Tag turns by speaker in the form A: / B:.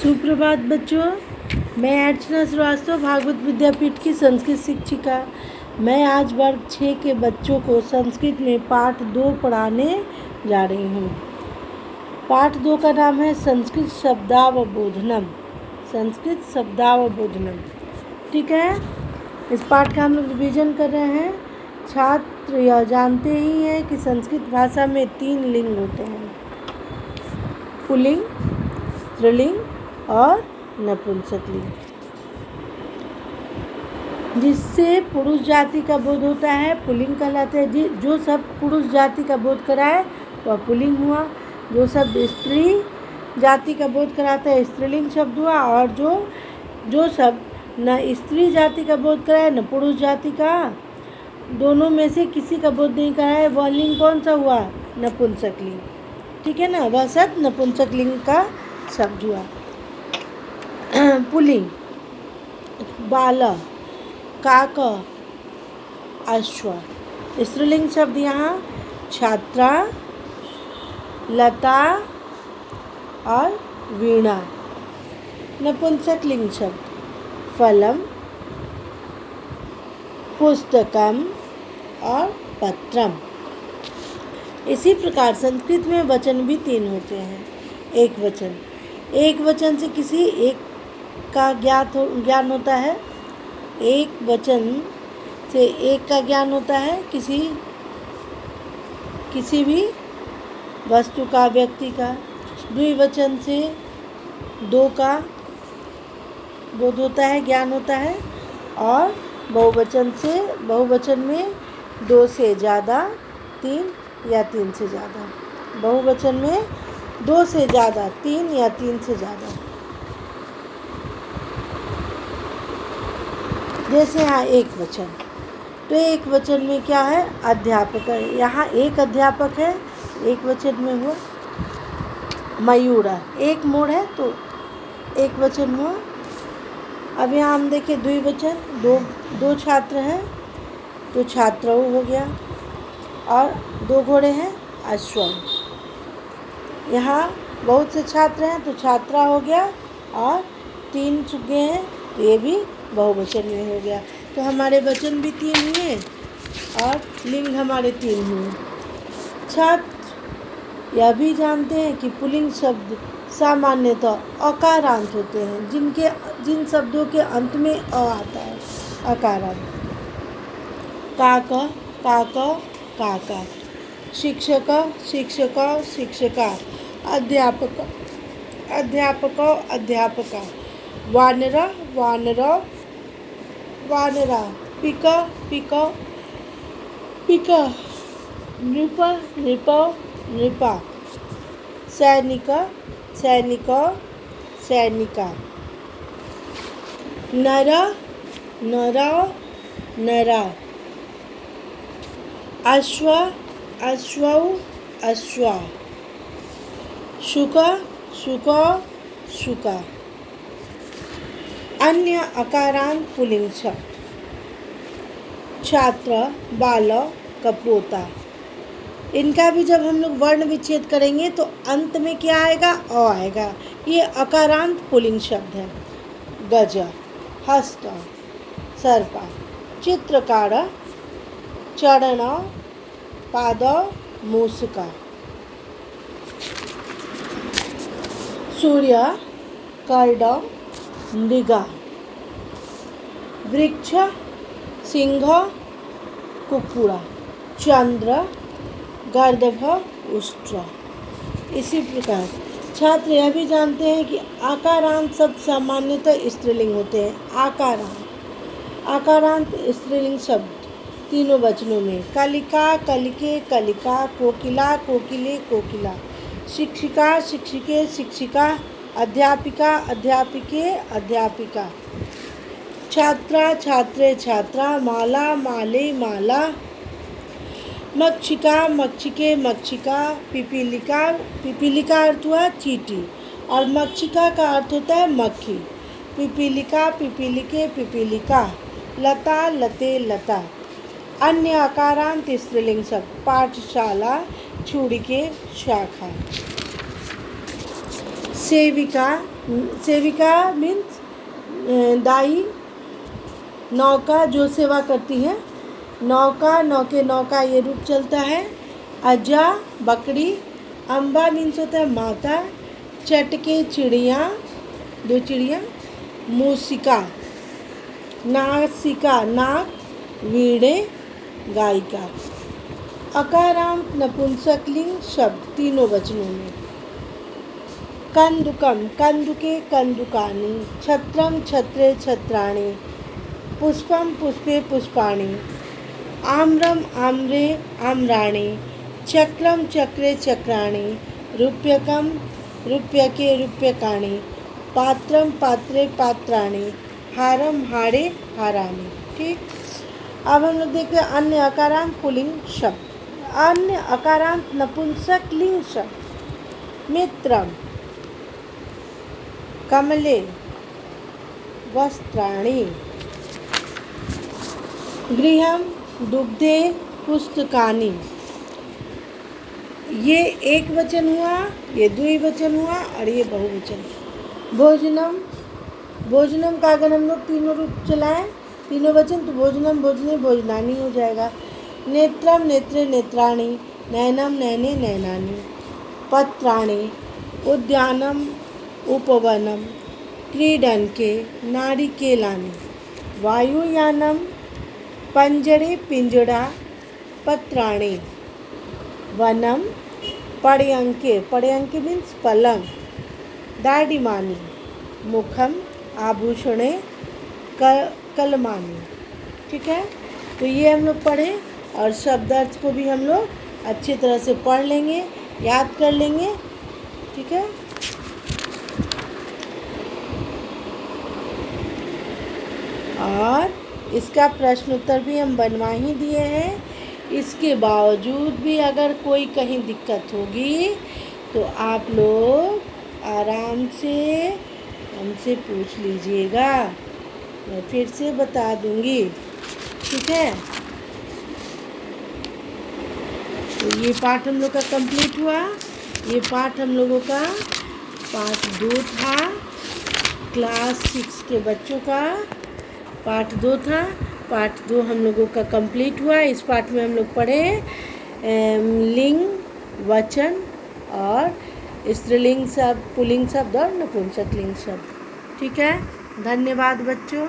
A: सुप्रभात बच्चों, मैं अर्चना श्रीवास्तव भागवत विद्यापीठ की संस्कृत शिक्षिका। मैं आज वर्ग 6 के बच्चों को संस्कृत में पाठ 2 पढ़ाने जा रही हूँ। पाठ 2 का नाम है संस्कृत शब्दावबोधनम। संस्कृत शब्दावबोधनम, ठीक है। इस पाठ का हम लोग रिवीजन कर रहे हैं। छात्र यह जानते ही हैं कि संस्कृत भाषा में 3 लिंग होते हैं, पुल्लिंग, स्त्रीलिंग और नपुंसकलिंग। जिससे पुरुष जाति का बोध होता है पुल्लिंग कहलाते हैं। जो सब पुरुष जाति का बोध कराए वह पुल्लिंग हुआ। जो सब स्त्री जाति का बोध कराता है स्त्रीलिंग शब्द हुआ। और जो सब न स्त्री जाति का बोध कराए न पुरुष जाति का, दोनों में से किसी का बोध नहीं कराए, वह लिंग कौन सा हुआ? नपुंसकलिंग, ठीक है ना। वह सब नपुंसकलिंग का शब्द हुआ। पुल्लिंग बाल, काक, अश्व। स्त्रीलिंग शब्द यहाँ छात्रा, लता और वीणा। नपुंसकलिंग शब्द फलम, पुस्तकम और पत्रम। इसी प्रकार संस्कृत में वचन भी 3 होते हैं। एक वचन से किसी एक का ज्ञान होता है। एक वचन से एक का ज्ञान होता है, किसी भी वस्तु का, व्यक्ति का। द्विवचन से 2 का बोध होता है, ज्ञान होता है। और बहुवचन में 2 से ज़्यादा, 3 या 3 से ज़्यादा। बहुवचन में 2 से ज़्यादा, 3 या 3 से ज़्यादा। जैसे यहाँ एक वचन, तो एक वचन में क्या है? अध्यापक है। यहाँ एक अध्यापक है, एक वचन में हुआ। मयूरा, एक मोर है तो एक वचन में हुआ। अब यहाँ हम देखें द्विवचन, दो छात्र हैं तो छात्रौ हो गया। और 2 घोड़े हैं, अश्व। यहाँ बहुत से छात्र हैं तो छात्रा हो गया। और 3 चुके हैं तो ये भी बहुवचन में हो गया। तो हमारे वचन भी 3 हुए और लिंग हमारे 3 हुए। छात्र यह भी जानते हैं कि पुल्लिंग शब्द सामान्यतः अकारांत होते हैं, जिन शब्दों के अंत में अ आता है, अकारांत। काक, काक, काका। शिक्षक, शिक्षक, शिक्षका। अध्यापक, अध्यापक, अध्यापका। वानर, वानर, वानरा। पिक, पिक, पिका। नृप, नृप, नृपा। सैनिक, सैनिक, सैनिका। नर, नर, नरा। अश्व, अश्वौ, अश्वा। शुक, शुक, शुका। अन्य अकारांत पुल्लिंग शब्द छात्र, बाल, कपोता। इनका भी जब हम लोग वर्ण विच्छेद करेंगे तो अंत में क्या आएगा? अ आएगा। ये अकारांत पुल्लिंग शब्द है। गज, हस्त, सर्पा। चित्रकार, चरण, पाद, मूषका। सूर्य, कर्ड, मृगा। वृक्ष, सिंह, कुक्कुड़ा। चंद्र, गर्दभ, उष्ट्र। इसी प्रकार छात्र यह भी जानते हैं कि आकारांत शब्द सामान्यतः स्त्रीलिंग होते हैं। आकारांत स्त्रीलिंग शब्द 3 वचनों में कलिका, कलिके, कलिका। कोकिला, कोकिले, कोकिला। शिक्षिका, शिक्षिके, शिक्षिका। अध्यापिका, अध्यापिके, अध्यापिका। छात्रा, छात्रे, छात्रा। माला, माले, माला। मक्षिका, मक्षिके, मक्षिका। पिपीलिका, पिपीलिका अर्थ हुआ चींटी और मक्षिका का अर्थ होता है मक्खी। पिपीलिका, पिपीलिके, पिपीलिका। लता, लते, लता। अन्य अकारांत स्त्रीलिंग शब्द पाठशाला, छुड़िके, शाखा। सेविका, सेविका मीन्स दाई, नौका जो सेवा करती है, नौका, नौके, नौका ये रूप चलता है। अजा बकरी, अम्बा मीन्स होता है माता, चटके चिड़िया, दो चिड़िया, मूसिका नासिका नाक, वीणे गायिका। अकारांत नपुंसकलिंग शब्द तीनों वचनों में। कंदुकम कंदुके कंदुकानि, छत्रम छत्रे छत्राणि, पुष्पम पुष्पे पुष्पाणि, आम्रम आम्रे आम्राणि, चक्रम चक्रे चक्राणि, रूप्यकम रूप्यके रूप्यकाणि, पात्रम पात्रे पात्राणि, हारम हारे हाराणि। ठीक, अब हम लोग देखते हैं अन्य अकारांत पुल्लिंग शब्द। अन्य अकारांत नपुंसक लिंग शब्द। मित्रम, कमले, वस्त्राणि, गृहम, दुग्धे, पुस्तकानि। ये एक वचन हुआ, ये द्विवचन हुआ और ये बहुवचन। भोजनम, भोजनम का अगर हम लोग तीनों रूप चलाएं, तीनों वचन, तो भोजनम भोजने भोजनानी हो जाएगा। नेत्रम नेत्रे नेत्राणि, नयनम नयने नयनानि, पत्राणि, उद्यानम उपवनम, क्रीडनके नारिकेलानि, वायुयानम, पंजरे पिंजड़ा, पत्राणि, वनम, पर्यंके, पर्यंके मीन्स पलंग, दाडिमानी, मुखम, आभूषणे, कलमानी। ठीक है, तो ये हम लोग पढ़े और शब्दार्थ को भी हम लोग अच्छी तरह से पढ़ लेंगे, याद कर लेंगे। ठीक है, और इसका प्रश्न उत्तर भी हम बनवा ही दिए हैं। इसके बावजूद भी अगर कोई कहीं दिक्कत होगी तो आप लोग आराम से हमसे पूछ लीजिएगा, मैं फिर से बता दूंगी। ठीक है, तो ये पाठ हम लोग का कंप्लीट हुआ। ये पाठ हम लोगों का पाठ 2 था, क्लास 6 के बच्चों का पाठ 2 था। पाठ 2 हम लोगों का कंप्लीट हुआ। इस पाठ में हम लोग पढ़े लिंग, वचन और स्त्रीलिंग शब्द, पुल्लिंग शब्द और नपुंसकलिंग शब्द। ठीक है, धन्यवाद बच्चों।